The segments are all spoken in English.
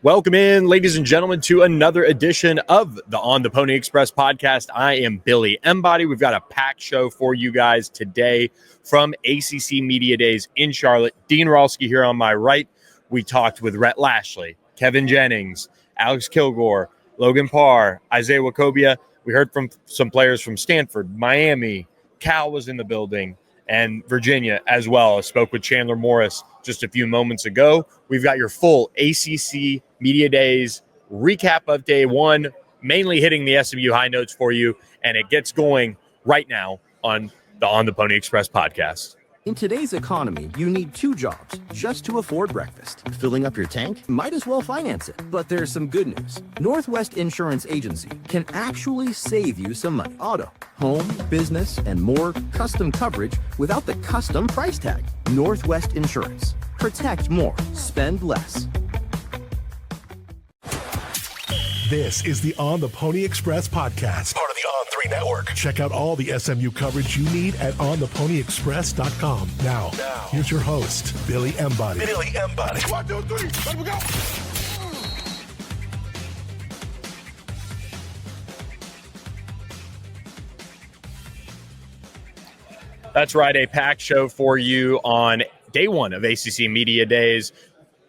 Welcome in, ladies and gentlemen, to another edition of the On the Pony Express podcast. I am Billy Embody. We've got a packed show for you guys today from ACC Media Days in Charlotte. Dean Ralsky here on my right. We talked with Rhett Lashlee, Kevin Jennings, Alex Kilgore, Logan Parr, Isaiah Wacobia. We heard from some players from Stanford, Miami, Cal was in the building, and Virginia as well. I spoke with Chandler Morris just a few moments ago. We've got your full ACC Media Days recap of day one, mainly hitting the SMU high notes for you, and it gets going right now on the Pony Express podcast. In today's economy, you need two jobs just to afford breakfast. Filling up your tank? Might as well finance it. But there's some good news. Northwest Insurance Agency can actually save you some money. Auto, home, business, and more custom coverage without the custom price tag. Northwest Insurance. Protect more. Spend less. This is the On the Pony Express podcast, part of the On3 network. Check out all the SMU coverage you need at ontheponyexpress.com. Now, here's your host, Billy Embody. 1, 2, 3, let me go. That's right, a packed show for you on day one of ACC Media Days.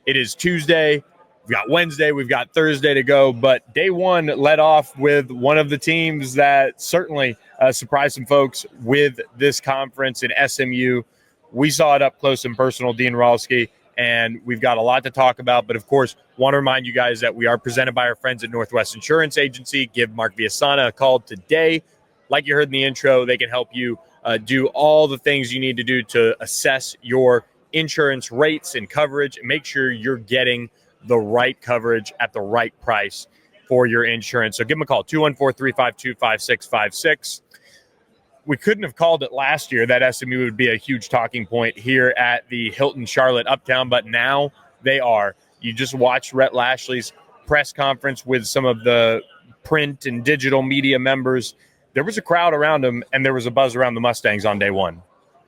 It is Tuesday. We've got Wednesday, we've got Thursday to go, but day one led off with one of the teams that certainly surprised some folks with this conference in SMU. We saw it up close and personal, Dean Ralsky, and we've got a lot to talk about. But, of course, want to remind you guys that we are presented by our friends at Northwest Insurance Agency. Give Mark Villasana a call today. Like you heard in the intro, they can help you do all the things you need to do to assess your insurance rates and coverage and make sure you're getting the right coverage at the right price for your insurance. So give them a call, 214-352-5656. We couldn't have called it last year that SMU would be a huge talking point here at the Hilton Charlotte Uptown, but now they are. You just watched Rhett Lashlee's press conference with some of the print and digital media members. There was a crowd around him, and there was a buzz around the Mustangs on day one.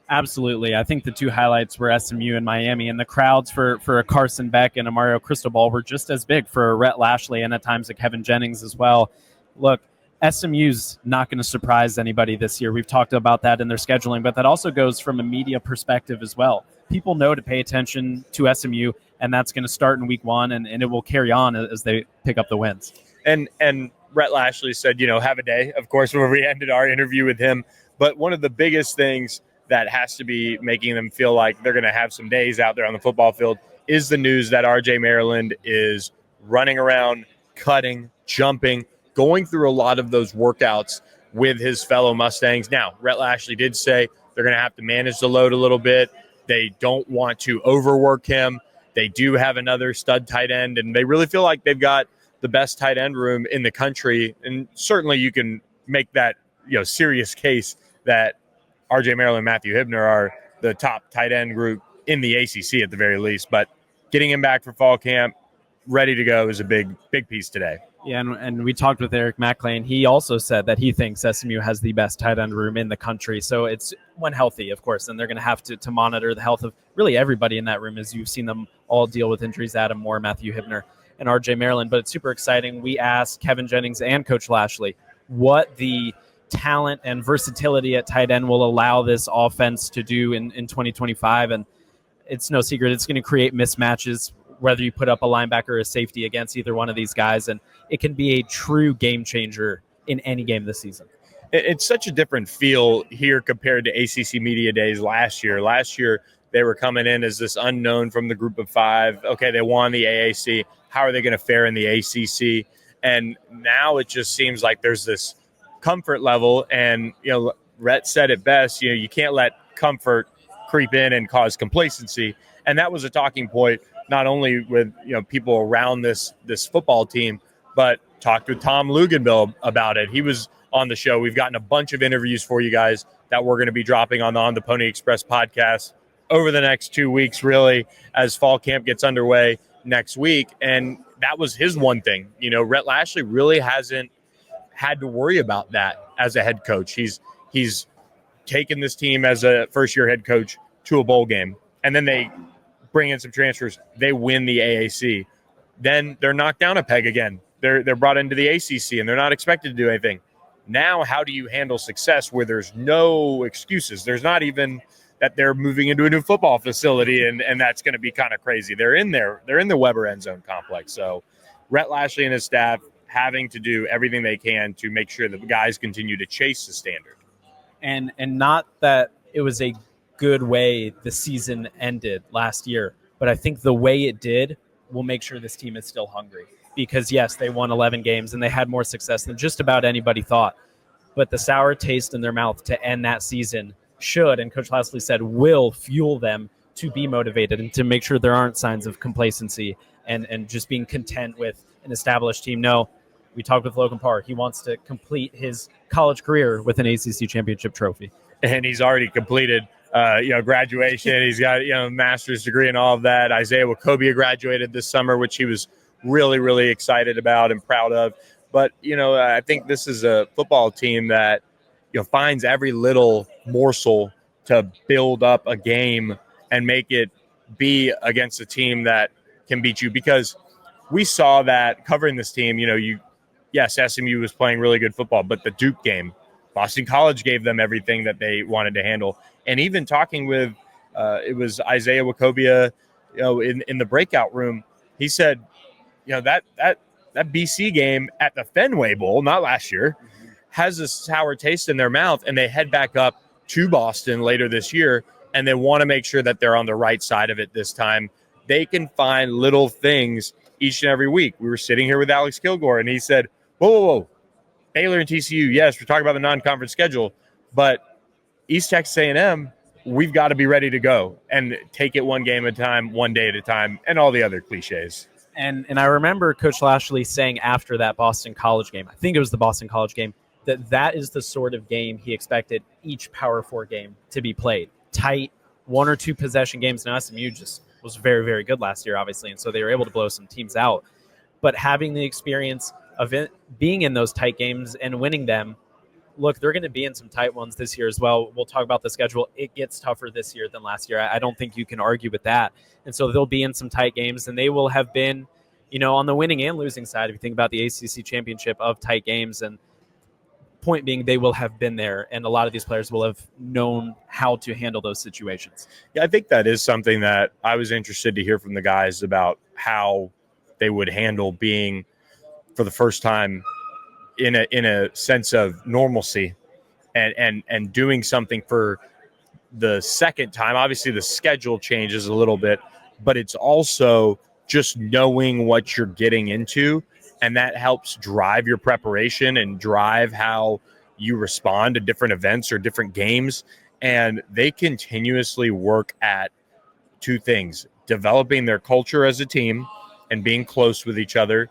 Absolutely. I think the two highlights were SMU and Miami, and the crowds for a Carson Beck and a Mario Cristobal were just as big for a Rhett Lashley and at times a Kevin Jennings as well. Look, SMU's not going to surprise anybody this year. We've talked about that in their scheduling, but that also goes from a media perspective as well. People know to pay attention to SMU, and that's going to start in week one, and it will carry on as they pick up the wins. And Rhett Lashley said, have a day, of course, where we ended our interview with him. But one of the biggest things that has to be making them feel like they're going to have some days out there on the football field is the news that RJ Maryland is running around, cutting, jumping, going through a lot of those workouts with his fellow Mustangs. Now, Rhett Lashley did say they're going to have to manage the load a little bit. They don't want to overwork him. They do have another stud tight end, and they really feel like they've got the best tight end room in the country. And certainly you can make that serious case that RJ Maryland and Matthew Hibner are the top tight end group in the ACC at the very least. But getting him back for fall camp, ready to go, is a big piece today. Yeah, and we talked with Eric McLean. He also said that he thinks SMU has the best tight end room in the country. So it's when healthy, of course, and they're going to have to monitor the health of really everybody in that room, as you've seen them all deal with injuries, Adam Moore, Matthew Hibner, and RJ Maryland. But it's super exciting. We asked Kevin Jennings and Coach Lashley what the talent and versatility at tight end will allow this offense to do in 2025. And it's no secret, it's going to create mismatches, whether you put up a linebacker or a safety against either one of these guys. And it can be a true game changer in any game this season. It's such a different feel here compared to ACC Media Days last year. Last year, they were coming in as this unknown from the group of five. Okay, they won the AAC. How are they going to fare in the ACC? And now it just seems like there's this comfort level, and Rhett said it best, you can't let comfort creep in and cause complacency. And that was a talking point not only with people around this football team, but talked with Tom Luganville about it. He was on the show. We've gotten a bunch of interviews for you guys that we're going to be dropping on the Pony Express podcast over the next 2 weeks, really, as fall camp gets underway next week. And that was his one thing. Rhett Lashley really hasn't had to worry about that as a head coach. He's taken this team as a first-year head coach to a bowl game, and then they bring in some transfers. They win the AAC. then they're knocked down a peg again. They're brought into the ACC and they're not expected to do anything. Now, how do you handle success where there's no excuses? There's not even that they're moving into a new football facility and that's going to be kind of crazy. They're in the Weber end zone complex. So Rhett Lashley and his staff having to do everything they can to make sure that the guys continue to chase the standard. And not that it was a good way the season ended last year, but I think the way it did will make sure this team is still hungry. Because, yes, they won 11 games and they had more success than just about anybody thought. But the sour taste in their mouth to end that season should, and Coach Lashley said, will fuel them to be motivated and to make sure there aren't signs of complacency and just being content with an established team. No, we talked with Logan Parr. He wants to complete his college career with an ACC championship trophy. And he's already completed graduation. He's got a master's degree and all of that. Isaiah Wacobia graduated this summer, which he was really, really excited about and proud of. But, I think this is a football team that, finds every little morsel to build up a game and make it be against a team that can beat you. Because we saw that covering this team, yes, SMU was playing really good football, but the Duke game, Boston College gave them everything that they wanted to handle. And even talking with, it was Isaiah Wacobia, in the breakout room, he said, that BC game at the Fenway Bowl, not last year, has a sour taste in their mouth, and they head back up to Boston later this year, and they want to make sure that they're on the right side of it this time. They can find little things each and every week. We were sitting here with Alex Kilgore, and he said, whoa, Baylor and TCU, yes, we're talking about the non-conference schedule, but East Texas A&M, we've got to be ready to go and take it one game at a time, one day at a time, and all the other cliches. And I remember Coach Lashley saying after that Boston College game, I think it was the Boston College game, that is the sort of game he expected each Power 4 game to be played. Tight, one or two possession games. Now SMU just was very, very good last year, obviously, and so they were able to blow some teams out. But having the experience of being in those tight games and winning them, look, they're going to be in some tight ones this year as well. We'll talk about the schedule. It gets tougher this year than last year. I don't think you can argue with that. And so they'll be in some tight games, and they will have been, on the winning and losing side, if you think about the ACC championship of tight games. And point being, they will have been there, and a lot of these players will have known how to handle those situations. Yeah, I think that is something that I was interested to hear from the guys about how they would handle being, for the first time, in a sense of normalcy and doing something for the second time. Obviously, the schedule changes a little bit, but it's also just knowing what you're getting into, and that helps drive your preparation and drive how you respond to different events or different games. And they continuously work at two things: developing their culture as a team and being close with each other.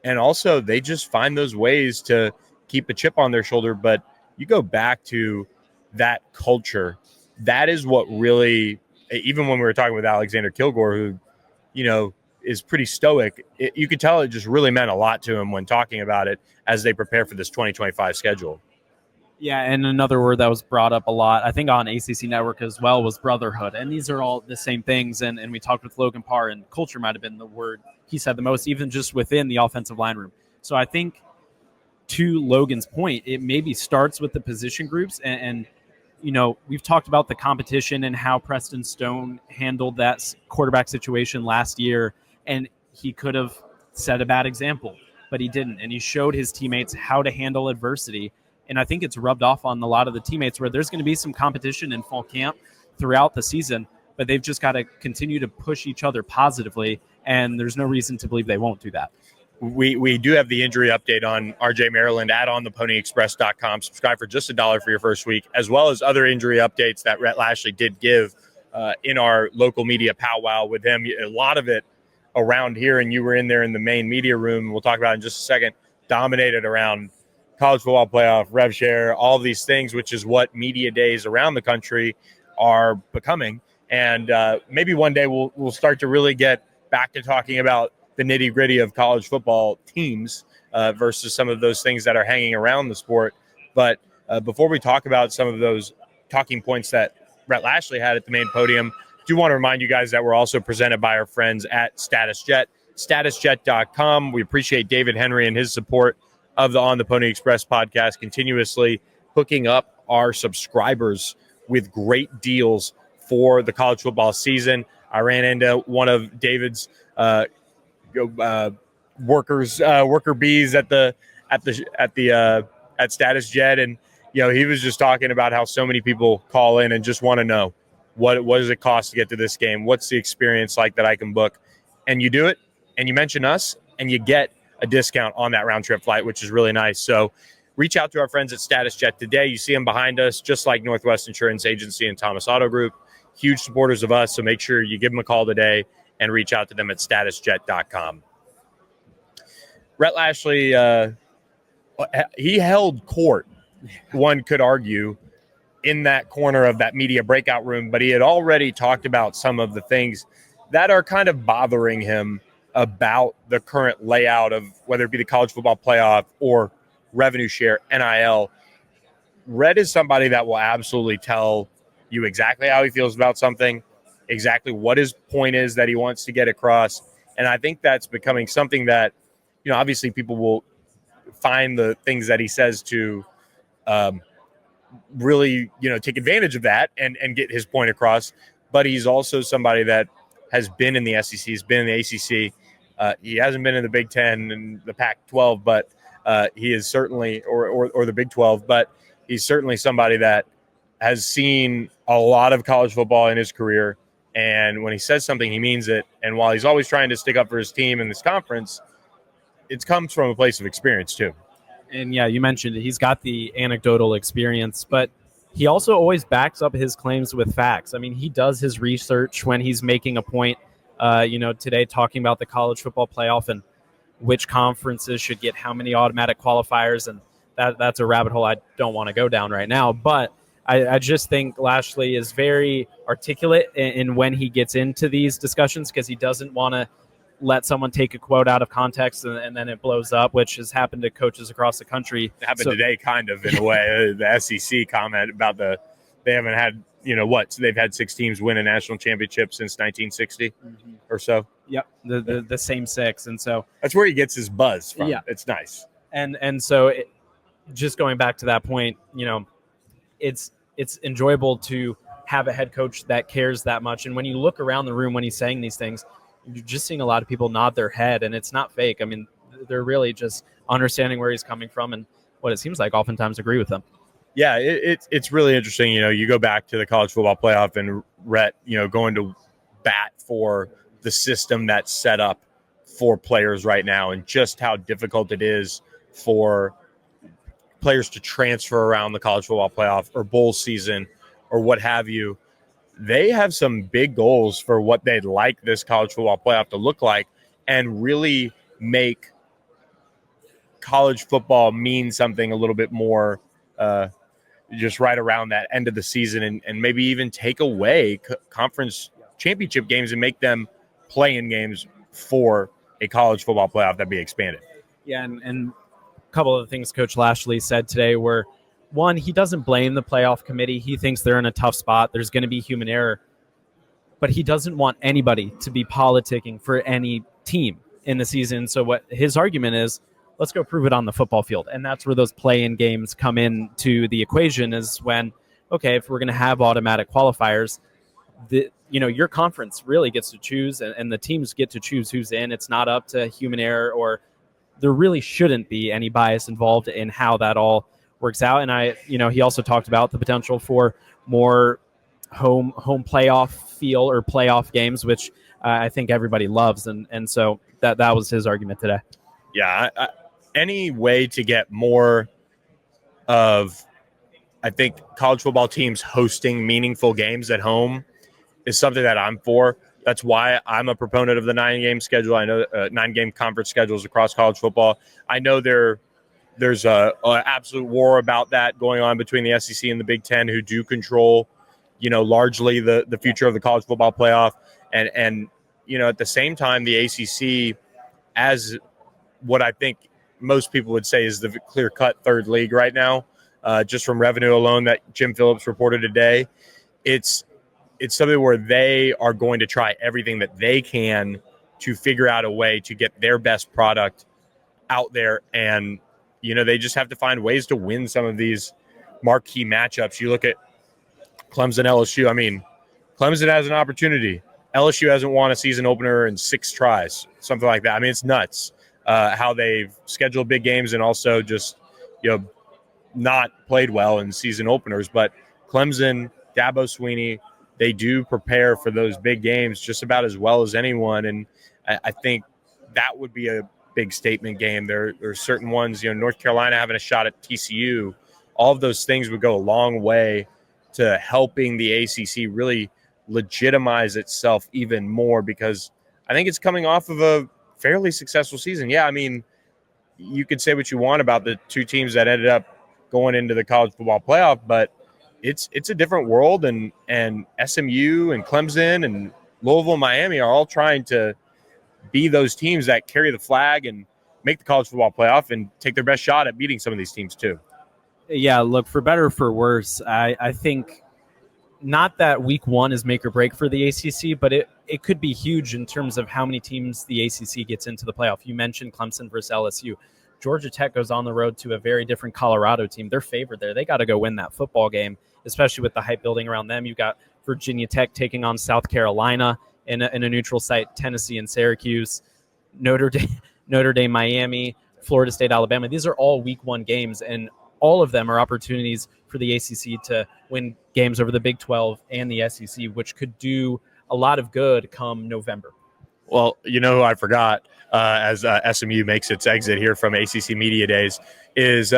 And also, they just find those ways to keep a chip on their shoulder. But you go back to that culture, that is what really, even when we were talking with Alexander Kilgore, who, is pretty stoic, you could tell it just really meant a lot to him when talking about it as they prepare for this 2025 schedule. Yeah, and another word that was brought up a lot, I think on ACC Network as well, was brotherhood. And these are all the same things. And we talked with Logan Parr, and culture might have been the word he said the most, even just within the offensive line room. So I think, to Logan's point, it maybe starts with the position groups. And we've talked about the competition and how Preston Stone handled that quarterback situation last year. And he could have set a bad example, but he didn't. And he showed his teammates how to handle adversity. And I think it's rubbed off on a lot of the teammates, where there's going to be some competition in fall camp throughout the season, but they've just got to continue to push each other positively. And there's no reason to believe they won't do that. We do have the injury update on RJ Maryland at ontheponyexpress.com. Subscribe for just $1 for your first week, as well as other injury updates that Rhett Lashley did give in our local media powwow with him. A lot of it around here, and you were in there in the main media room, we'll talk about in just a second, dominated around college football playoff, rev share, all these things, which is what media days around the country are becoming. And maybe one day we'll start to really get back to talking about the nitty gritty of college football teams versus some of those things that are hanging around the sport. But before we talk about some of those talking points that Rhett Lashley had at the main podium, I do want to remind you guys that we're also presented by our friends at Status Jet. statusjet.com. We appreciate David Henry and his support of the On the Pony Express podcast, continuously hooking up our subscribers with great deals for the college football season. I ran into one of David's worker bees at Status Jet, and he was just talking about how so many people call in and just want to know what does it cost to get to this game, what's the experience like that I can book, and you do it, and you mention us, and you get a discount on that round trip flight, which is really nice. So reach out to our friends at Status Jet today. You see them behind us, just like Northwest Insurance Agency and Thomas Auto Group, huge supporters of us. So make sure you give them a call today and reach out to them at statusjet.com. Rhett Lashlee, he held court, one could argue, in that corner of that media breakout room, but he had already talked about some of the things that are kind of bothering him about the current layout of whether it be the college football playoff or revenue share, NIL. Rhett is somebody that will absolutely tell you exactly how he feels about something, exactly what his point is that he wants to get across. And I think that's becoming something that, obviously people will find the things that he says to really, take advantage of that and get his point across. But he's also somebody that has been in the SEC, has been in the ACC. He hasn't been in the Big Ten and the Pac-12, but he is certainly, or the Big 12, but he's certainly somebody that has seen a lot of college football in his career. And when he says something, he means it. And while he's always trying to stick up for his team in this conference, it comes from a place of experience too. And yeah, you mentioned it. He's got the anecdotal experience, but he also always backs up his claims with facts. I mean, he does his research when he's making a point, today talking about the college football playoff and which conferences should get how many automatic qualifiers. And that's a rabbit hole I don't want to go down right now. But I just think Lashlee is very articulate in when he gets into these discussions, because he doesn't want to let someone take a quote out of context and then it blows up, which has happened to coaches across the country. It happened today, kind of, in a way. The SEC comment about they haven't had, so they've had 6 teams win a national championship since 1960 or so. Yep, the same 6. And so that's where he gets his buzz from. Yeah. It's nice. And so just going back to that point, it's enjoyable to have a head coach that cares that much. And when you look around the room when he's saying these things, you're just seeing a lot of people nod their head, and it's not fake. I mean, they're really just understanding where he's coming from and what it seems like oftentimes agree with them. Yeah, it's really interesting. You go back to the college football playoff and Rhett, going to bat for the system that's set up for players right now and just how difficult it is for players to transfer around the college football playoff or bowl season or what have you. They have some big goals for what they'd like this college football playoff to look like and really make college football mean something a little bit more just right around that end of the season and maybe even take away conference championship games and make them play-in games for a college football playoff that be expanded. Yeah, and a couple of the things Coach Lashlee said today were, one, he doesn't blame the playoff committee. He thinks they're in a tough spot. There's going to be human error. But he doesn't want anybody to be politicking for any team in the season. So what his argument is, let's go prove it on the football field. And that's where those play-in games come into the equation, is when, okay, if we're going to have automatic qualifiers, your conference really gets to choose and the teams get to choose who's in. It's not up to human error, or there really shouldn't be any bias involved in how that all works out. And he also talked about the potential for more home playoff feel or playoff games, which I think everybody loves. And so that was his argument today. Yeah. Any way to get more of, I think, college football teams hosting meaningful games at home is something that I'm for. That's why I'm a proponent of the 9-game schedule. I know 9-game conference schedules across college football. I know there's a absolute war about that going on between the SEC and the Big Ten, who do control, largely the future of the college football playoff. And at the same time, the ACC, as what I think most people would say is the clear-cut third league right now, just from revenue alone that Jim Phillips reported today. It's something where they are going to try everything that they can to figure out a way to get their best product out there. And, they just have to find ways to win some of these marquee matchups. You look at Clemson, LSU. I mean, Clemson has an opportunity. LSU hasn't won a season opener in 6 tries, something like that. I mean, it's nuts how they've scheduled big games and also just, not played well in season openers. But Clemson, Dabo Swinney, they do prepare for those big games just about as well as anyone. And I think that would be a big statement game. There are certain ones, North Carolina having a shot at TCU. All of those things would go a long way to helping the ACC really legitimize itself even more, because I think it's coming off of a fairly successful season. Yeah, I mean, you could say what you want about the 2 teams that ended up going into the college football playoff, but it's a different world, and SMU and Clemson and Louisville and Miami are all trying to be those teams that carry the flag and make the college football playoff and take their best shot at beating some of these teams too. Yeah, look, for better or for worse, I think not that week 1 is make or break for the ACC, but it could be huge in terms of how many teams the ACC gets into the playoff. You mentioned Clemson versus LSU. Georgia Tech goes on the road to a very different Colorado team. They're favored there. They got to go win that football game, especially with the hype building around them. You've got Virginia Tech taking on South Carolina in a neutral site, Tennessee and Syracuse, Notre Dame, Miami, Florida State, Alabama. These are all week 1 games, and all of them are opportunities for the ACC to win games over the Big 12 and the SEC, which could do a lot of good come November. Well, who I forgot as SMU makes its exit here from ACC Media Days is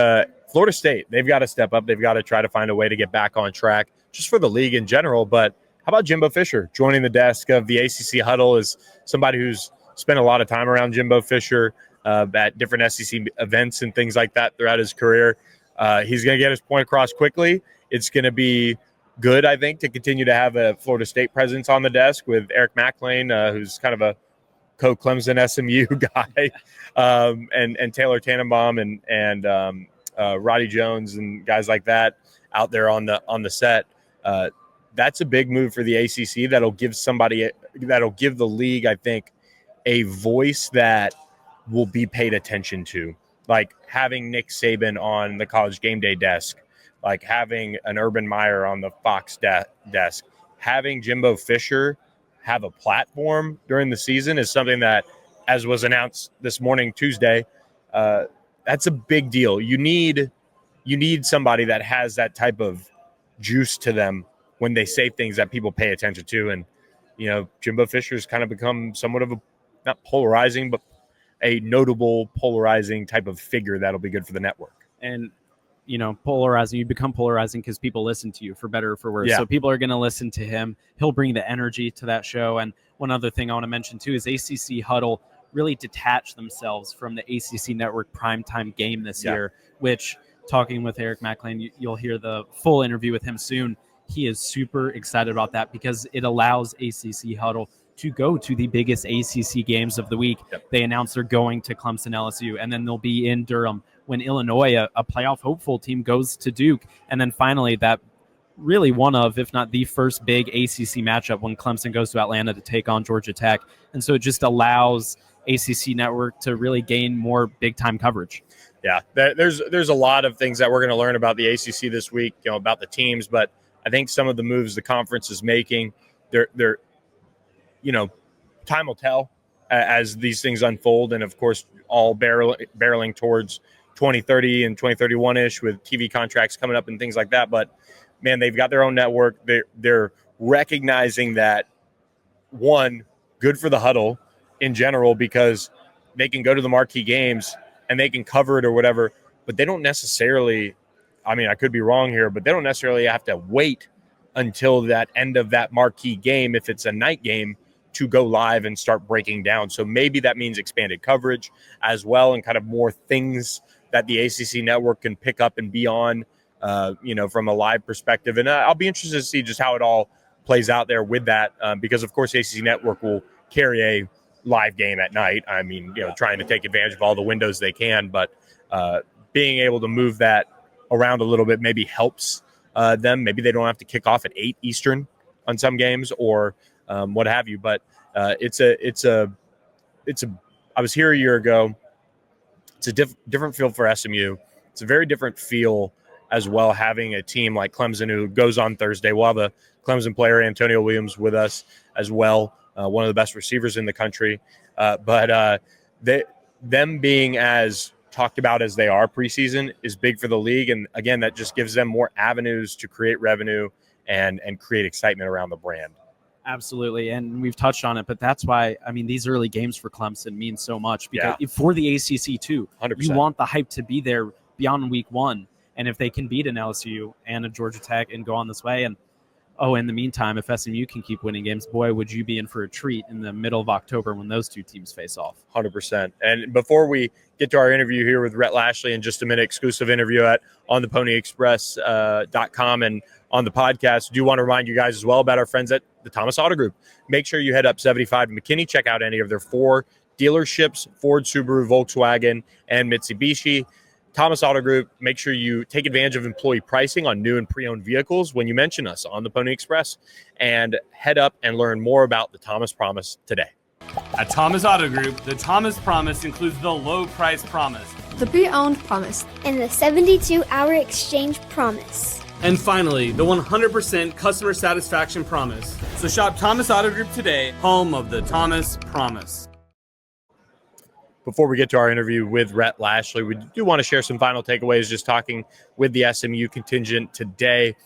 Florida State. They've got to step up. They've got to try to find a way to get back on track just for the league in general. But how about Jimbo Fisher joining the desk of the ACC huddle as somebody who's spent a lot of time around Jimbo Fisher at different SEC events and things like that throughout his career. He's going to get his point across quickly. It's going to be good, I think, to continue to have a Florida State presence on the desk with Eric McLean, who's kind of a co-Clemson SMU guy, and Taylor Tannenbaum and Roddy Jones and guys like that out there on the set. That's a big move for the ACC. That'll give the league, I think, a voice that will be paid attention to. Like having Nick Saban on the College Game Day desk, like having an Urban Meyer on the Fox desk, having Jimbo Fisher have a platform during the season is something that, as was announced this morning, Tuesday, that's a big deal. You need somebody that has that type of juice to them when they say things that people pay attention to. And, Jimbo Fisher's kind of become somewhat of a, not polarizing, but a notable polarizing type of figure that'll be good for the network. And, polarizing, you become polarizing because people listen to you, for better or for worse. Yeah. So people are going to listen to him. He'll bring the energy to that show. And one other thing I want to mention too is ACC Huddle really detached themselves from the ACC Network primetime game this year, which, talking with Eric McLean, you'll hear the full interview with him soon. He is super excited about that because it allows ACC Huddle to go to the biggest ACC games of the week. Yep. They announced they're going to Clemson, LSU, and then they'll be in Durham when Illinois, a playoff hopeful team, goes to Duke. And then finally, that really one of, if not the first big ACC matchup when Clemson goes to Atlanta to take on Georgia Tech. And so it just allows ACC Network to really gain more big-time coverage. Yeah, there's a lot of things that we're going to learn about the ACC this week, about the teams, but I think some of the moves the conference is making, they're time will tell as these things unfold, and of course, all barreling towards 2030 and 2031-ish with TV contracts coming up and things like that. But man, they've got their own network. They're recognizing that, one, good for the huddle in general because they can go to the marquee games and they can cover it or whatever, but they don't necessarily, I mean, I could be wrong here, but they don't necessarily have to wait until that end of that marquee game, if it's a night game, to go live and start breaking down. So maybe that means expanded coverage as well and kind of more things that the ACC network can pick up and be on, from a live perspective. And I'll be interested to see just how it all plays out there with that because, of course, ACC network will carry a live game at night. I mean, trying to take advantage of all the windows they can, but being able to move that around a little bit maybe helps them. Maybe they don't have to kick off at 8 Eastern on some games or what have you, but it's a I was here a year ago. It's a different feel for SMU. It's a very different feel as well, having a team like Clemson who goes on Thursday. We'll have a Clemson player, Antonio Williams, with us as well, one of the best receivers in the country. But them being as talked about as they are preseason is big for the league. And again, that just gives them more avenues to create revenue and create excitement around the brand. Absolutely. And we've touched on it, but that's why, I mean, these early games for Clemson mean so much because for the ACC too, 100%. You want the hype to be there beyond week one. And if they can beat an LSU and a Georgia Tech and go on this way, and in the meantime, if SMU can keep winning games, boy, would you be in for a treat in the middle of October when those two teams face off. 100%. And before we get to our interview here with Rhett Lashley in just a minute, exclusive interview at ontheponyexpress.com and on the podcast, I do want to remind you guys as well about our friends at the Thomas Auto Group. Make sure you head up 75 to McKinney, check out any of their 4 dealerships, Ford, Subaru, Volkswagen, and Mitsubishi. Thomas Auto Group, make sure you take advantage of employee pricing on new and pre-owned vehicles when you mention us on the Pony Express, and head up and learn more about the Thomas Promise today. At Thomas Auto Group, the Thomas Promise includes the low price promise, the pre-owned promise, and the 72-hour exchange promise. And finally, the 100% customer satisfaction promise. So shop Thomas Auto Group today, home of the Thomas Promise. Before we get to our interview with Rhett Lashley, we do want to share some final takeaways just talking with the SMU contingent today.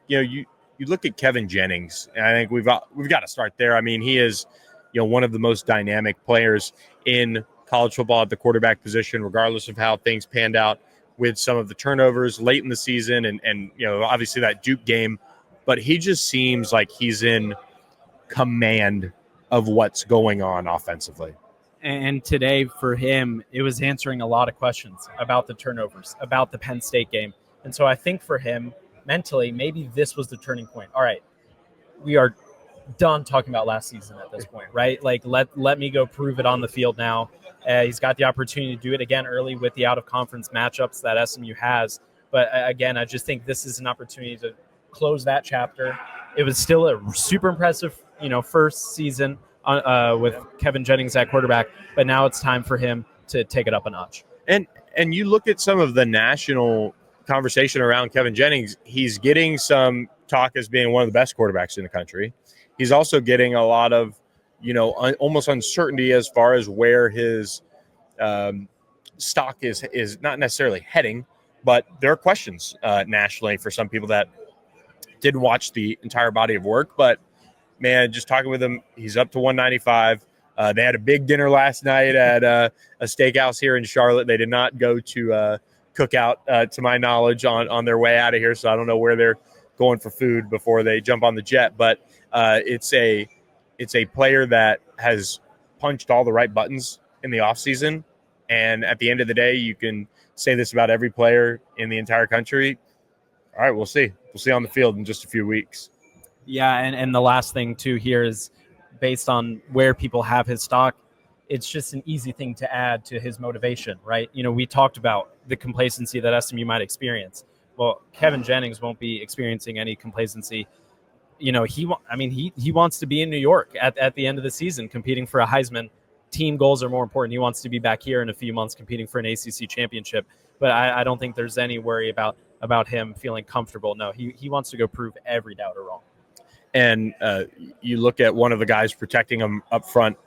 You look at Kevin Jennings, and I think we've got to start there. I mean, he is, one of the most dynamic players in college football at the quarterback position, regardless of how things panned out with some of the turnovers late in the season and obviously that Duke game. But he just seems like he's in command of what's going on offensively. And today for him, it was answering a lot of questions about the turnovers, about the Penn State game. And so I think for him, mentally, maybe this was the turning point. All right, we are done talking about last season at this point, right? Like, let me go prove it on the field now. He's got the opportunity to do it again early with the out-of-conference matchups that SMU has. But again, I just think this is an opportunity to close that chapter. It was still a super impressive, first season with Kevin Jennings at quarterback, but now it's time for him to take it up a notch. And you look at some of the national conversation around Kevin Jennings, he's getting some talk as being one of the best quarterbacks in the country. He's also getting a lot of, almost uncertainty as far as where his stock is not necessarily heading, but there are questions nationally for some people that didn't watch the entire body of work, but man, just talking with him, he's up to 195. They had a big dinner last night at a steakhouse here in Charlotte. They did not go to Cookout, to my knowledge, on their way out of here, so I don't know where they're going for food before they jump on the jet. But it's a player that has punched all the right buttons in the offseason. And at the end of the day, you can say this about every player in the entire country. All right, we'll see. We'll see on the field in just a few weeks. Yeah, and the last thing, too, here is based on where people have his stock, it's just an easy thing to add to his motivation, right? We talked about the complacency that SMU might experience. Well, Kevin Jennings won't be experiencing any complacency. He wants to be in New York at the end of the season competing for a Heisman. Team goals are more important. He wants to be back here in a few months competing for an ACC championship. But I don't think there's any worry about him feeling comfortable. No, he wants to go prove every doubter wrong. And you look at one of the guys protecting him up front.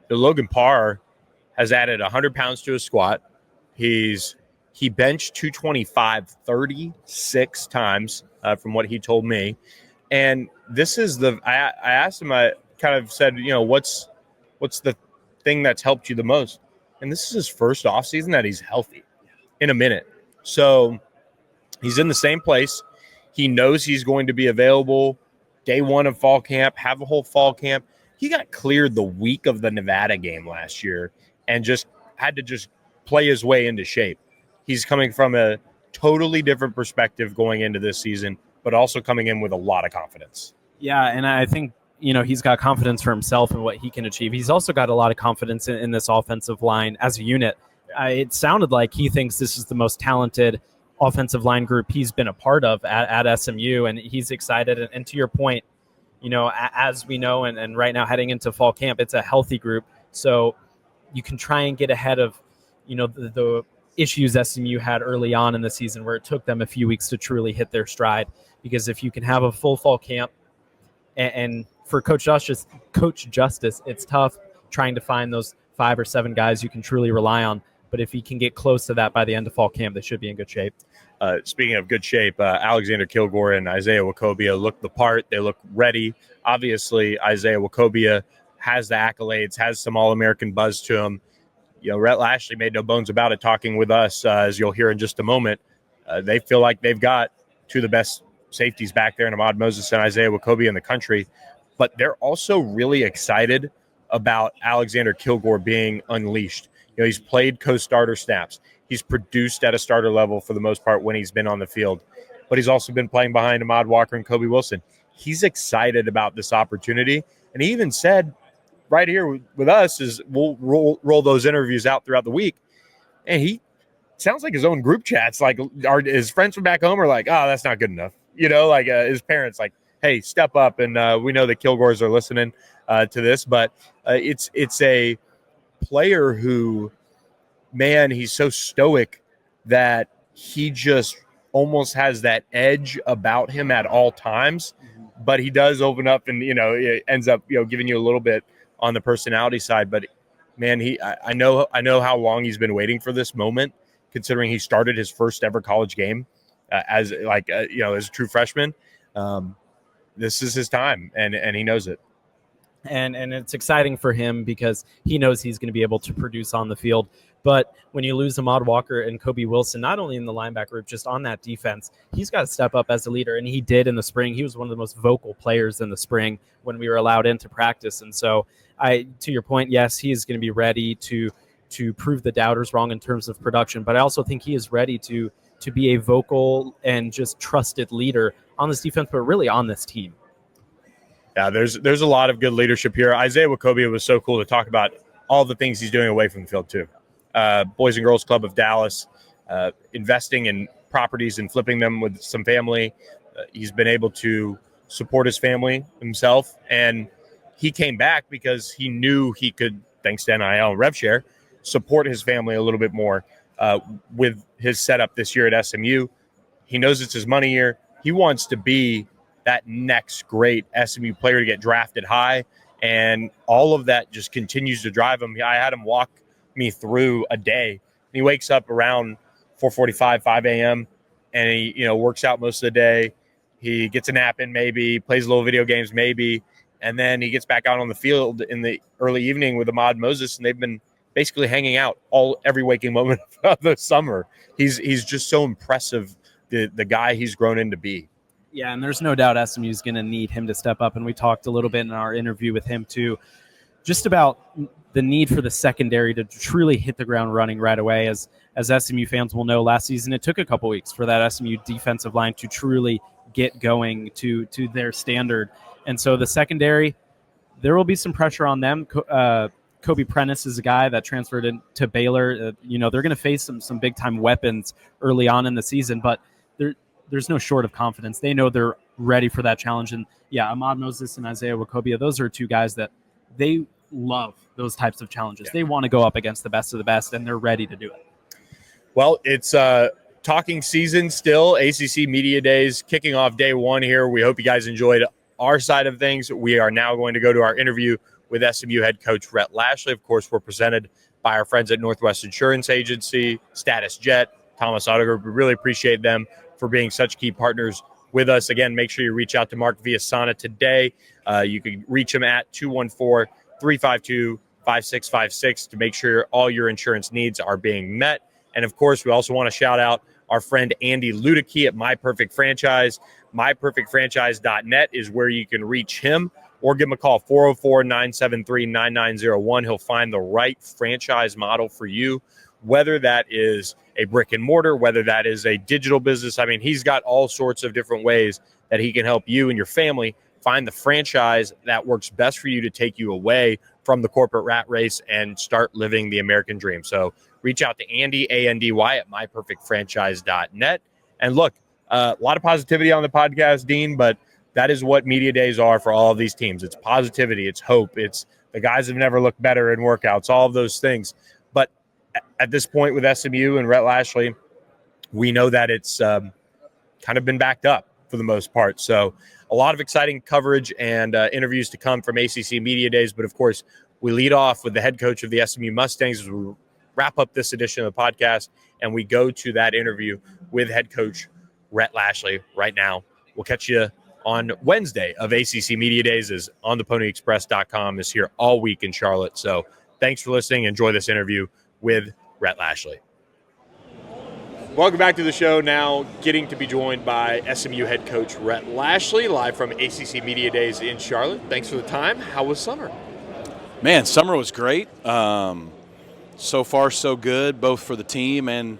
Logan Parr has added 100 pounds to his squat. He benched 225 36 times from what he told me. And this is I asked him, I kind of said, what's the thing that's helped you the most? And this is his first offseason that he's healthy in a minute. So he's in the same place. He knows he's going to be available day one of fall camp, have a whole fall camp. He got cleared the week of the Nevada game last year and just had to play his way into shape. He's coming from a totally different perspective going into this season, but also coming in with a lot of confidence. Yeah, and I think, he's got confidence for himself and what he can achieve. He's also got a lot of confidence in this offensive line as a unit. It sounded like he thinks this is the most talented offensive line group he's been a part of at SMU, and he's excited. And to your point, as we know, and right now heading into fall camp, it's a healthy group. So you can try and get ahead of, the issues SMU had early on in the season where it took them a few weeks to truly hit their stride. Because if you can have a full fall camp, and for Coach Justice, it's tough trying to find those 5 or 7 guys you can truly rely on. But if he can get close to that by the end of fall camp, they should be in good shape. Speaking of good shape, Alexander Kilgore and Isaiah Wacobia look the part. They look ready. Obviously, Isaiah Wacobia has the accolades, has some All-American buzz to him. Rhett Lashley made no bones about it talking with us, as you'll hear in just a moment. They feel like they've got 2 of the best safeties back there in Ahmad Moses and Isaiah Wacobia in the country. But they're also really excited about Alexander Kilgore being unleashed. He's played co-starter snaps. He's produced at a starter level for the most part when he's been on the field. But he's also been playing behind Ahmad Walker and Kobe Wilson. He's excited about this opportunity. And he even said right here with us is we'll roll those interviews out throughout the week. And he sounds like his own group chats, like his friends from back home are like, oh, that's not good enough. His parents like, hey, step up. And we know the Kilgores are listening to this. But it's a player who, man, he's so stoic that he just almost has that edge about him at all times. But he does open up and, it ends up, giving you a little bit on the personality side. But, man, I know how long he's been waiting for this moment, considering he started his first ever college game as a true freshman. This is his time, and he knows it. And it's exciting for him because he knows he's going to be able to produce on the field. But when you lose Ahmad Walker and Kobe Wilson, not only in the linebacker group, just on that defense, he's got to step up as a leader. And he did in the spring. He was one of the most vocal players in the spring when we were allowed into practice. And so, to your point, yes, he is going to be ready to prove the doubters wrong in terms of production. But I also think he is ready to be a vocal and just trusted leader on this defense, but really on this team. Yeah, there's a lot of good leadership here. Isaiah Wacobia was so cool to talk about all the things he's doing away from the field too. Boys and Girls Club of Dallas, investing in properties and flipping them with some family. He's been able to support his family himself, and he came back because he knew he could, thanks to NIL and rev share, support his family a little bit more with his setup this year at SMU. He knows it's his money year. He wants to be that next great SMU player to get drafted high, and all of that just continues to drive him. I had him walk me through a day. He wakes up around 4:45, 5 a.m., and he works out most of the day. He gets a nap in maybe, plays a little video games maybe, and then he gets back out on the field in the early evening with Ahmad Moses, and they've been basically hanging out every waking moment of the summer. He's just so impressive, the guy he's grown into be. Yeah, and there's no doubt SMU is going to need him to step up. And we talked a little bit in our interview with him, too, just about the need for the secondary to truly hit the ground running right away. As SMU fans will know, last season it took a couple weeks for that SMU defensive line to truly get going to their standard. And so the secondary, there will be some pressure on them. Kobe Prentice is a guy that transferred into Baylor. They're going to face some big-time weapons early on in the season, but there's no short of confidence. They know they're ready for that challenge. And, yeah, Ahmad Moses and Isaiah Wacobia, those are 2 guys that they love those types of challenges. Yeah. They want to go up against the best of the best, and they're ready to do it. Well, it's talking season still, ACC Media Days, kicking off day 1 here. We hope you guys enjoyed our side of things. We are now going to go to our interview with SMU head coach Rhett Lashley. Of course, we're presented by our friends at Northwest Insurance Agency, Status Jet, Thomas Auto Group. We really appreciate them for being such key partners with us. Again, make sure you reach out to Mark Villasana today. You can reach him at 214-352-5656 to make sure all your insurance needs are being met. And, of course, we also want to shout out our friend Andy Ludicky at My Perfect Franchise. MyPerfectFranchise.net is where you can reach him, or give him a call, 404-973-9901. He'll find the right franchise model for you, whether that is a brick and mortar, whether that is a digital business. I mean, he's got all sorts of different ways that he can help you and your family find the franchise that works best for you to take you away from the corporate rat race and start living the American dream. So reach out to Andy, A-N-D-Y, at myperfectfranchise.net. And look, a lot of positivity on the podcast, Dean, but that is what media days are for all of these teams. It's positivity, it's hope, it's The guys have never looked better in workouts, all of those things. But at this point with SMU and Rhett Lashlee, we know that it's kind of been backed up for the most part. So a lot of exciting coverage and interviews to come from ACC Media Days. But, of course, we lead off with the head coach of the SMU Mustangs as we wrap up this edition of the podcast, and we go to that interview with head coach Rhett Lashlee right now. We'll catch you on Wednesday of ACC Media Days, as ontheponyexpress.com is here all week in Charlotte. So thanks for listening. Enjoy this interview with Rhett Lashlee. Welcome back to the show. Now getting to be joined by SMU head coach Rhett Lashlee, live from ACC Media Days in Charlotte. Thanks for the time. How was summer? Man, summer was great. So far, so good, both for the team and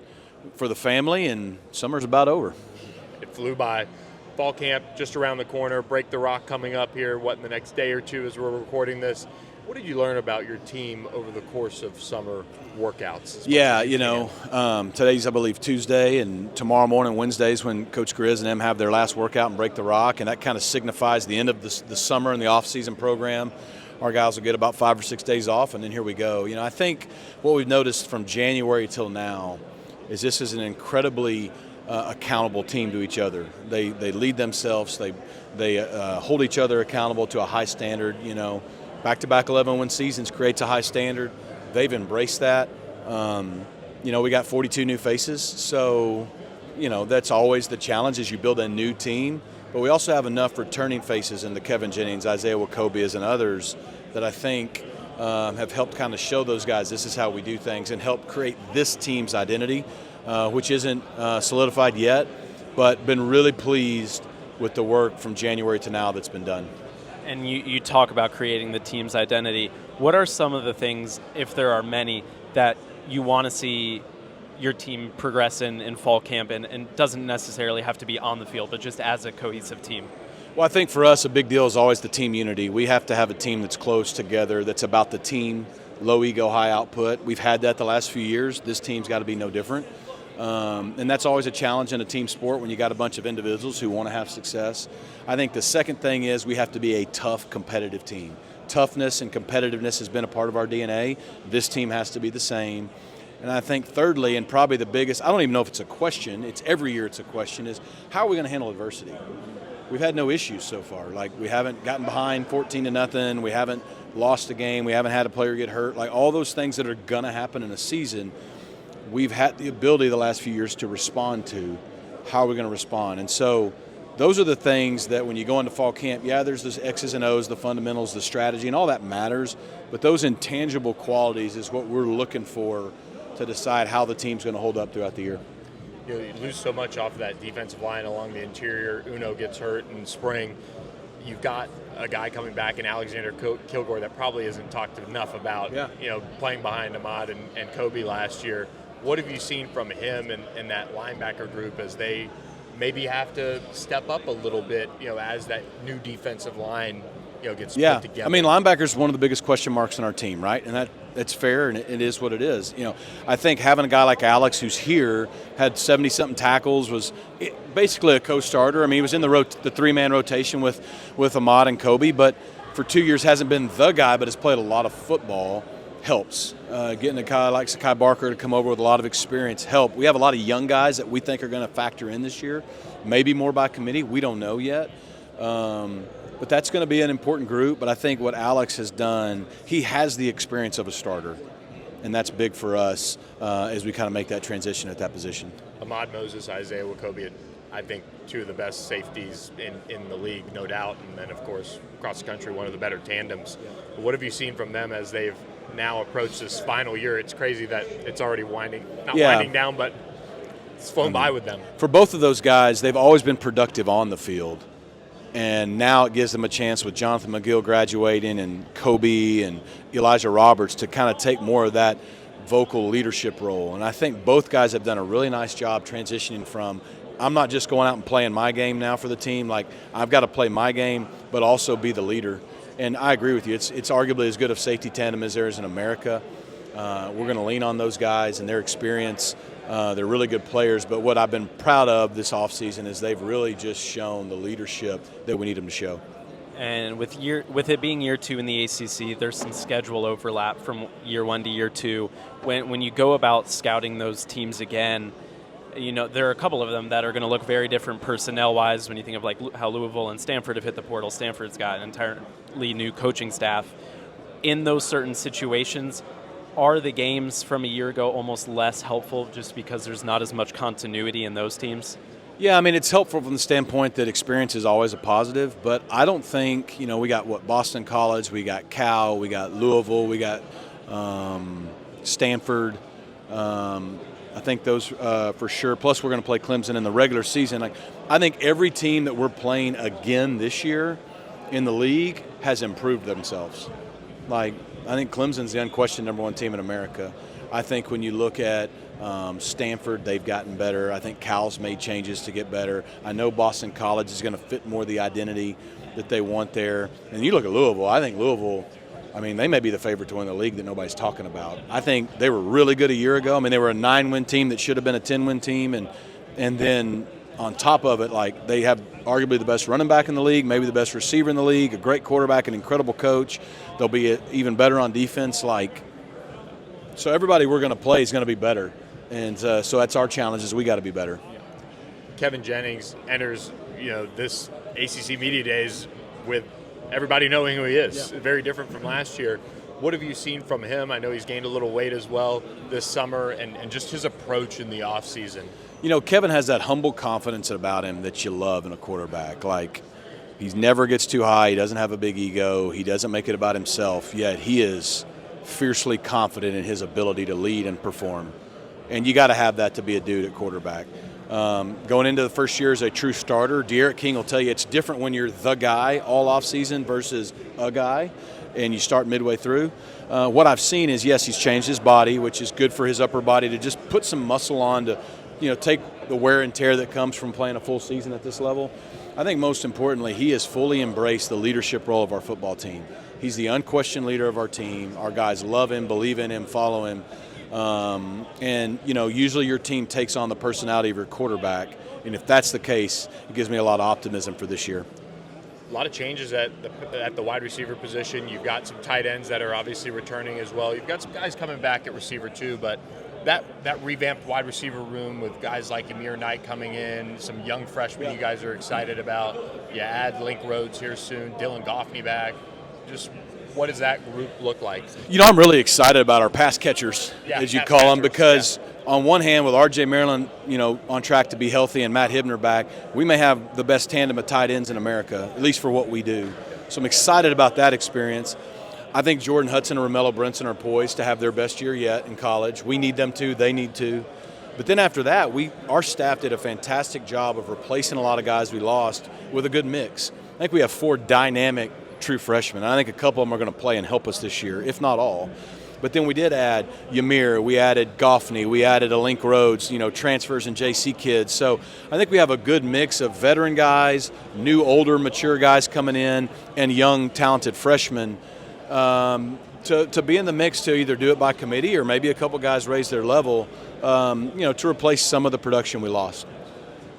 for the family, and summer's about over. It flew by. Fall camp just around the corner. Break the Rock coming up here, in the next day or two as we're recording this. What did you learn about your team over the course of summer workouts? Yeah, today's, I believe, Tuesday, and tomorrow morning, Wednesdays, when Coach Grizz and them have their last workout and Break the Rock, and that kind of signifies the end of the summer and the off-season program. Our guys will get about 5 or 6 days off, and then here we go. I think what we've noticed from January till now is this is an incredibly accountable team to each other. They lead themselves. They hold each other accountable to a high standard. Back-to-back 11-win seasons creates a high standard. They've embraced that. We got 42 new faces, so that's always the challenge as you build a new team. But we also have enough returning faces in the Kevin Jennings, Isaiah Wakobias, and others that I think have helped kind of show those guys this is how we do things and help create this team's identity, which isn't solidified yet, but been really pleased with the work from January to now that's been done. And you talk about creating the team's identity. What are some of the things, if there are many, that you want to see your team progress in fall camp, and doesn't necessarily have to be on the field, but just as a cohesive team? Well, I think for us a big deal is always the team unity. We have to have a team that's close together, that's about the team, low ego, high output. We've had that the last few years. This team's got to be no different. And that's always a challenge in a team sport when you got a bunch of individuals who want to have success. I think the second thing is we have to be a tough, competitive team. Toughness and competitiveness has been a part of our DNA. This team has to be the same. And I think thirdly, and probably the biggest, I don't even know if it's a question, it's every year it's a question, is how are we going to handle adversity? We've had no issues so far. Like, we haven't gotten behind 14-0, we haven't lost a game, we haven't had a player get hurt. Like, all those things that are going to happen in a season, we've had the ability the last few years to respond to. How are we going to respond? And so those are the things that when you go into fall camp, there's those X's and O's, the fundamentals, the strategy, and all that matters. But those intangible qualities is what we're looking for to decide how the team's going to hold up throughout the year. You lose so much off of that defensive line along the interior. Uno gets hurt in spring. You've got a guy coming back in Alexander Kilgore that probably isn't talked enough about, playing behind Ahmad and Kobe last year. What have you seen from him and that linebacker group as they maybe have to step up a little bit, as that new defensive line, gets put together? I mean, linebacker's one of the biggest question marks in our team, right? And that's fair, and it is what it is. I think having a guy like Alex who's here, had 70-something tackles, was basically a co-starter. I mean, he was in the three-man rotation with Ahmad and Kobe, but for 2 years hasn't been the guy, but has played a lot of football. Helps. Getting a guy like Sakai Barker to come over with a lot of experience help. We have a lot of young guys that we think are going to factor in this year, maybe more by committee. We don't know yet. But that's going to be an important group. But I think what Alex has done, he has the experience of a starter, and that's big for us as we kind of make that transition at that position. Ahmad Moses, Isaiah Wakobi, I think two of the best safeties in the league, no doubt. And then, of course, across the country, one of the better tandems. But what have you seen from them as they've now approached this final year? It's crazy that it's already winding down, but it's flown by with them. For both of those guys, they've always been productive on the field. And now it gives them a chance with Jonathan McGill graduating and Kobe and Elijah Roberts to kind of take more of that vocal leadership role. And I think both guys have done a really nice job transitioning from, I'm not just going out and playing my game now for the team. Like, I've got to play my game, but also be the leader. And I agree with you. It's arguably as good of safety tandem as there is in America. We're going to lean on those guys and their experience. They're really good players. But what I've been proud of this offseason is they've really just shown the leadership that we need them to show. And with it being year 2 in the ACC, there's some schedule overlap from year 1 to year 2. When you go about scouting those teams again, there are a couple of them that are going to look very different personnel-wise. When you think of like how Louisville and Stanford have hit the portal, Stanford's got an entirely new coaching staff. In those certain situations, are the games from a year ago almost less helpful just because there's not as much continuity in those teams? Yeah, I mean, it's helpful from the standpoint that experience is always a positive, but I don't think, we got Boston College, we got Cal, we got Louisville, we got Stanford. I think those for sure. Plus, we're going to play Clemson in the regular season. I think every team that we're playing again this year in the league has improved themselves. I think Clemson's the unquestioned number 1 team in America. I think when you look at Stanford, they've gotten better. I think Cal's made changes to get better. I know Boston College is going to fit more the identity that they want there. And you look at Louisville, I think Louisville, they may be the favorite to win the league that nobody's talking about. I think they were really good a year ago. They were a 9-win team that should have been a 10-win team. And then on top of it, they have arguably the best running back in the league, maybe the best receiver in the league, a great quarterback, an incredible coach. They'll be even better on defense. So everybody we're going to play is going to be better. And so that's our challenge is we got to be better. Kevin Jennings enters, this ACC Media Days with everybody knowing who he is. Yeah. Very different from last year. What have you seen from him? I know he's gained a little weight as well this summer, and just his approach in the offseason. Kevin has that humble confidence about him that you love in a quarterback. He never gets too high. He doesn't have a big ego. He doesn't make it about himself, yet he is fiercely confident in his ability to lead and perform. And you got to have that to be a dude at quarterback. Going into the first year as a true starter, De'Aaron King will tell you it's different when you're the guy all offseason versus a guy, and you start midway through. What I've seen is, yes, he's changed his body, which is good for his upper body to just put some muscle on to, take the wear and tear that comes from playing a full season at this level. I think most importantly, he has fully embraced the leadership role of our football team. He's the unquestioned leader of our team. Our guys love him, believe in him, follow him. Usually your team takes on the personality of your quarterback, and if that's the case, it gives me a lot of optimism for this year. A lot of changes at the wide receiver position. You've got some tight ends that are obviously returning as well. You've got some guys coming back at receiver too, but that revamped wide receiver room with guys like Amir Knight coming in, some young freshmen you guys are excited about. You add Link Rhodes here soon, Dylan Goffney back. Just what does that group look like? I'm really excited about our pass catchers, as you call them, because on one hand, with R.J. Maryland, on track to be healthy and Matt Hibner back, we may have the best tandem of tight ends in America, at least for what we do. So I'm excited about that experience. I think Jordan Hudson and Romello Brinson are poised to have their best year yet in college. We need them to. They need to. But then after that, our staff did a fantastic job of replacing a lot of guys we lost with a good mix. I think we have 4 dynamic true freshmen. I think a couple of them are going to play and help us this year, if not all. But then we did add Ymir, we added Goffney, we added a Link Rhodes, transfers and JC kids. So I think we have a good mix of veteran guys, new, older, mature guys coming in, and young, talented freshmen to be in the mix to either do it by committee or maybe a couple guys raise their level, to replace some of the production we lost.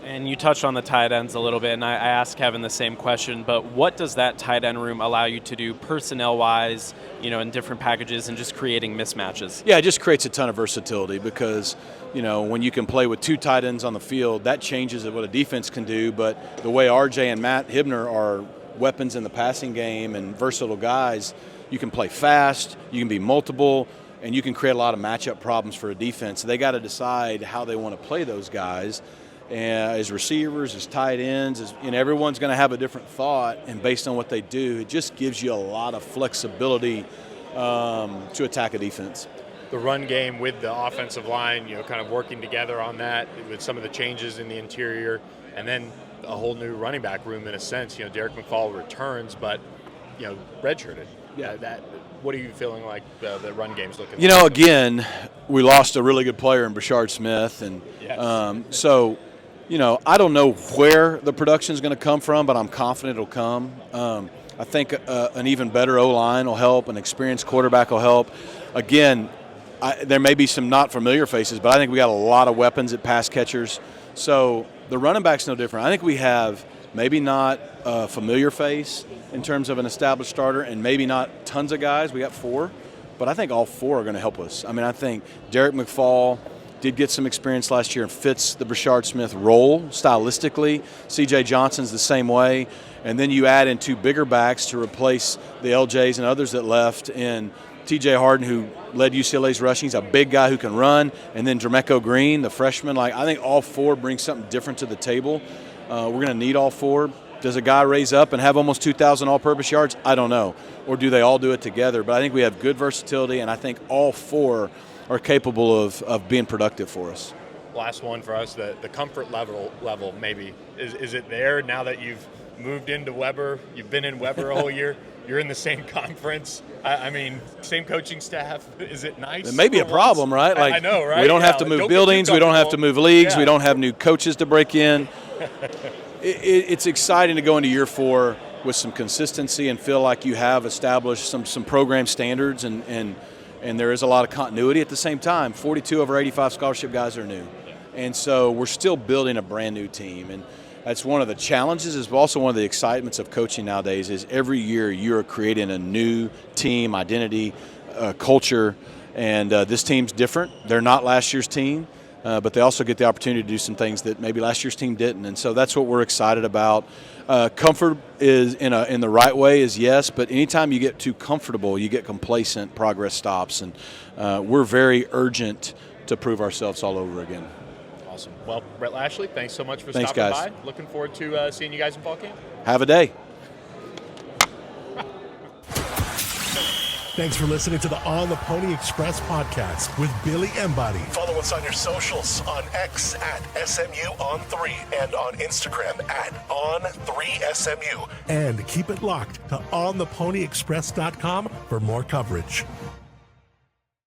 And you touched on the tight ends a little bit, and I asked Kevin the same question, but what does that tight end room allow you to do personnel-wise, in different packages and just creating mismatches? Yeah, it just creates a ton of versatility because, when you can play with 2 tight ends on the field, that changes what a defense can do, but the way RJ and Matt Hibner are weapons in the passing game and versatile guys, you can play fast, you can be multiple, and you can create a lot of matchup problems for a defense. So they got to decide how they want to play those guys. As receivers, as tight ends, everyone's going to have a different thought, and based on what they do, it just gives you a lot of flexibility to attack a defense. The run game with the offensive line, kind of working together on that with some of the changes in the interior, and then a whole new running back room in a sense. Derek McFall returns, but redshirted. Yeah, what are you feeling like the run game's looking like? Again, we lost a really good player in Brashard Smith, and yes. So. I don't know where the production is going to come from, but I'm confident it'll come. I think an even better O-line will help, an experienced quarterback will help. Again, there may be some not familiar faces, but I think we got a lot of weapons at pass catchers. So the running back's no different. I think we have maybe not a familiar face in terms of an established starter, and maybe not tons of guys. We got 4, but I think all 4 are going to help us. I mean, I think Derek McFall did get some experience last year and fits the Brashard Smith role stylistically. C.J. Johnson's the same way. And then you add in 2 bigger backs to replace the LJs and others that left, and T.J. Harden, who led UCLA's rushing. He's a big guy who can run. And then Jermecco Green, the freshman. I think all 4 bring something different to the table. We're going to need all 4. Does a guy raise up and have almost 2,000 all-purpose yards? I don't know. Or do they all do it together? But I think we have good versatility, and I think all 4 are capable of being productive for us. Last one for us, the comfort level maybe. Is it there now that you've moved into Weber? You've been in Weber a whole year. You're in the same conference. I mean, same coaching staff. Is it nice? It may be a problem, right? I know, right? We don't have to move buildings. We don't have to move leagues. We don't have new coaches to break in. It's exciting to go into year 4 with some consistency and feel like you have established some program standards, and there is a lot of continuity. At the same time, 42 of our 85 scholarship guys are new. And so we're still building a brand new team. And that's one of the challenges, is also one of the excitements of coaching nowadays, is every year you're creating a new team, identity, culture. And this team's different. They're not last year's team. But they also get the opportunity to do some things that maybe last year's team didn't, and so that's what we're excited about. Comfort is in the right way is yes, but anytime you get too comfortable, you get complacent. Progress stops, and we're very urgent to prove ourselves all over again. Awesome. Well, Rhett Lashley, thanks so much for Thanks, stopping guys. by. Looking forward to seeing you guys in fall camp. Have a day. Thanks for listening to the On the Pony Express podcast with Billy Embody. Follow us on your socials on X at SMU on 3 and on Instagram at on3SMU. And keep it locked to ontheponyexpress.com for more coverage.